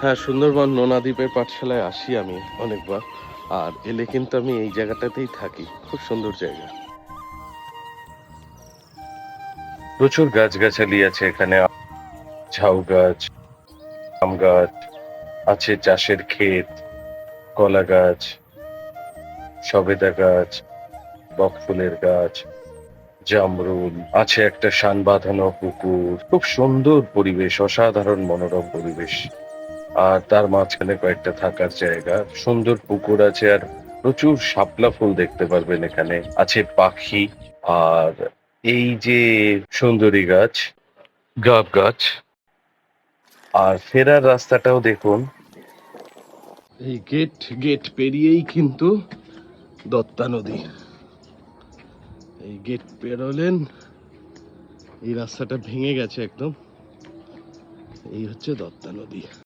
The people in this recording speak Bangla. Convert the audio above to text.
হ্যাঁ, সুন্দরবন নোনাদ্বীপের পাঠশালায় আসি আমি অনেকবার। আর এলে কিন্তু আমি এই জায়গাটাতেই থাকি। খুব সুন্দর জায়গা। প্রচুর গাছগাছালি আছে এখানে। ঝাউ গাছ, আম গাছ, আছে চাষের ক্ষেত, কলা গাছ, সবেদা গাছ, বকফুলের গাছ, জামরুল, আছে একটা শান বাঁধানো পুকুর। খুব সুন্দর পরিবেশ, অসাধারণ মনোরম পরিবেশ। আর তার মাঝখানে কয়েকটা থাকার জায়গা, সুন্দর পুকুর আছে, আর প্রচুর শাপলা ফুল দেখতে পারবেন এখানে। আছে পাখি, আর এই যে সুন্দরী গাছ, গাব গাছ। আর ফেরার রাস্তাটাও দেখুন। এই গেট পেরিয়েই কিন্তু দত্তা নদী। এই গেট পেরোলেন, এই রাস্তাটা ভেঙে গেছে একদম। এই হচ্ছে দত্তা নদী।